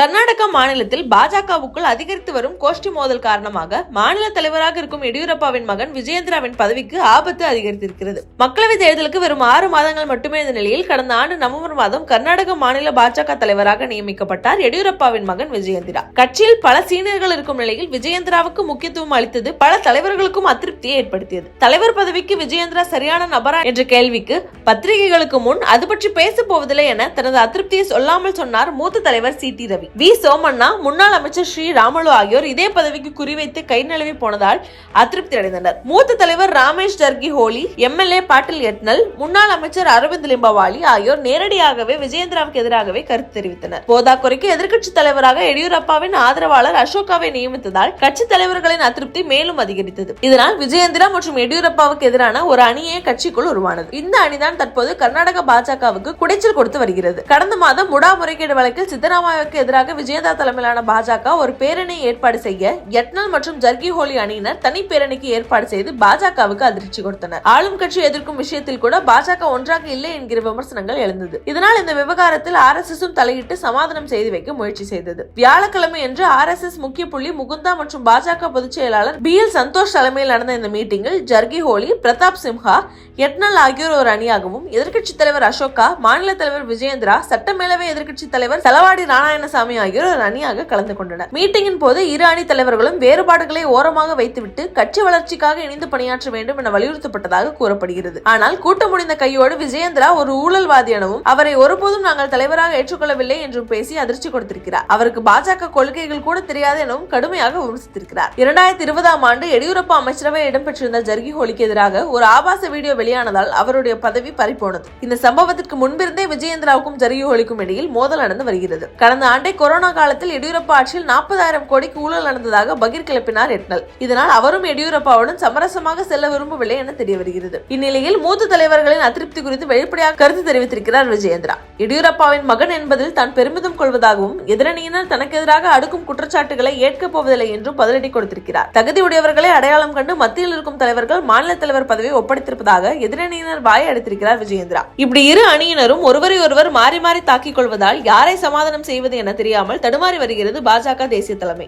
கர்நாடக மாநிலத்தில் பாஜகவுக்குள் அதிகரித்து வரும் கோஷ்டி மோதல் காரணமாக மாநில தலைவராக இருக்கும் எடியூரப்பாவின் மகன் விஜயேந்திராவின் பதவிக்கு ஆபத்து அதிகரித்திருக்கிறது. மக்களவைத் தேர்தலுக்கு வெறும் 6 மாதங்கள் மட்டுமே இருந்த நிலையில் கடந்த ஆண்டு நவம்பர் மாதம் கர்நாடக மாநில பாஜக தலைவராக நியமிக்கப்பட்டார் எடியூரப்பாவின் மகன் விஜயேந்திரா. கட்சியில் பல சீனியர்கள் இருக்கும் நிலையில் விஜயேந்திராவுக்கு முக்கியத்துவம் அளித்தது பல தலைவர்களுக்கும் அதிருப்தியை ஏற்படுத்தியது. தலைவர் பதவிக்கு விஜயேந்திரா சரியான நபரா என்ற கேள்விக்கு பத்திரிகைகளுக்கு முன் அது பற்றி பேசப் போவதில்லை என தனது அதிருப்தியை சொல்லாமல் சொன்னார் மூத்த தலைவர் சி.டி. ரவி. வி. சோமண்ணா, முன்னாள் அமைச்சர் ஸ்ரீ ராமுலு ஆகியோர் இதே பதவிக்கு குறிவைத்து கை நழுவி போனதால் அதிருப்தி அடைந்தனர். மூத்த தலைவர் ராமேஷ் ஜர்கிஹோலி, எம்.எல்.ஏ. பாட்டில் எட்னல், முன்னாள் அமைச்சர் அரவிந்த் லிம்பவாலி ஆகியோர் நேரடியாகவே விஜயேந்திராவுக்கு எதிராகவே கருத்து தெரிவித்தனர். போதாக்குறைக்கு எதிர்க்கட்சி தலைவராக எடியூரப்பாவின் ஆதரவாளர் அசோகாவை நியமித்ததால் கட்சி தலைவர்களின் அதிருப்தி மேலும் அதிகரித்தது. இதனால் விஜயேந்திரா மற்றும் எடியூரப்பாவுக்கு எதிரான ஒரு அணியே கட்சிக்குள் உருவானது. இந்த அணிதான் தற்போது கர்நாடக பாஜகவுக்கு குடைச்சல் கொடுத்து வருகிறது. கடந்த மாதம் முடா முறைகேடு வழக்கில் சித்தராமையாவுக்கு எதிராக விஜயேந்திரா தலைமையிலான பாஜக ஒரு பேரணியை ஏற்பாடு செய்ய எட்னல் மற்றும் ஜர்கிஹோலி அணியினர் தனி பேரணிக்கு ஏற்பாடு செய்து பாஜகவுக்கு அதிர்ச்சி கொடுத்தனர். ஆளும் கட்சி எதிர்க்கும் விஷயத்தில் கூட பாஜக ஒன்றாக இல்லை என்கிற விமர்சனங்கள் எழுந்தது. இதனால் இந்த விவகாரத்தில் RSS தலையிட்டு சமாதானம் செய்து வைக்க முயற்சி செய்தது. வியாழக்கிழமை என்று RSS முக்கிய புள்ளி முகுந்தா மற்றும் பாஜக பொதுச் செயலாளர் BL சந்தோஷ் தலைமையில் நடந்த இந்த மீட்டிங்கில் ஜர்கிஹோலி, பிரதாப் சிம்ஹா, எட்னல் ஆகியோர் ஒரு அணியாகவும், எதிர்க்கட்சி தலைவர் அசோகா, மாநில தலைவர் விஜயேந்திரா, சட்டமேலவை எதிர்க்கட்சி தலைவர் தலவாடி நாராயணசாமி ஆகியோர் ஒரு அணியாக கலந்து கொண்டனர். மீட்டிங்கின் போது இரு அணி தலைவர்களும் வேறுபாடுகளை ஓரமாக வைத்துவிட்டு கட்சி வளர்ச்சிக்காக இணைந்து பணியாற்ற வேண்டும் என வலியுறுத்தப்பட்டதாக கூறப்படுகிறது. ஆனால் கூட்டம் முடிந்த கையோடு விஜயேந்திரா ஒரு ஊழல்வாதி எனவும் அவரை ஒருபோதும் நாங்கள் தலைவராக ஏற்றுக்கொள்ளவில்லை என்றும் பேசி அதிர்ச்சி கொடுத்திருக்கிறார். அவருக்கு பாஜக கொள்கைகள் கூட தெரியாது எனவும் கடுமையாக விமர்சித்திருக்கிறார். 2020ஆம் ஆண்டு எடியூரப்பா அமைச்சரவை இடம்பெற்றிருந்த ஜர்கிஹோலிக்கு எதிராக ஒரு ஆபாச வீடியோ வெளியானதால் அவருடைய பதவி பறிபோனது. இந்த சம்பவத்திற்கு முன்பிருந்தே விஜயேந்திராவுக்கும் ஜர்கிஹோலிக்கும் இடையில் மோதல் நடந்து வருகிறது. கடந்த ஆண்டை கொரோனா காலத்தில் எடியூரப்பா ஆட்சியில் 40,000 கோடிக்கு ஊழல் நடந்ததாக பகீர் கிளப்பினார் எட்னல். இதனால் அவரும் எடியூரப்பாவுடன் சமரசமாக செல்ல விரும்பவில்லை என தெரிய வருகிறது. இந்நிலையில் மூத்த தலைவர்களின் அதிருப்தி குறித்து வெளிப்படையாக கருத்து தெரிவித்திருக்கிறார் விஜயேந்திரா. எடியூரப்பாவின் மகன் என்பதில் தான் பெருமிதம் கொள்வதாகவும் எதிரணியினர் தனக்கு எதிராக அடுக்கும் குற்றச்சாட்டுகளை ஏற்கப் போவதில்லை என்றும் பதிலடி கொடுத்திருக்கிறார். தகுதியுடையவர்களை அடையாளம் கண்டு மத்தியில் இருக்கும் தலைவர்கள் மாநில தலைவர் பதவியை ஒப்படைத்திருப்பதாக எதிரணியினர் வாயை அடித்திருக்கிறார் விஜயேந்திரா. இப்படி இரு அணியினரும் ஒருவரை ஒருவர் மாறி மாறி தாக்கிக் கொள்வதால் யாரை சமாதானம் செய்வது என தெரியாமல் தடுமாறி வருகிறது பாஜக தேசிய தலைமை.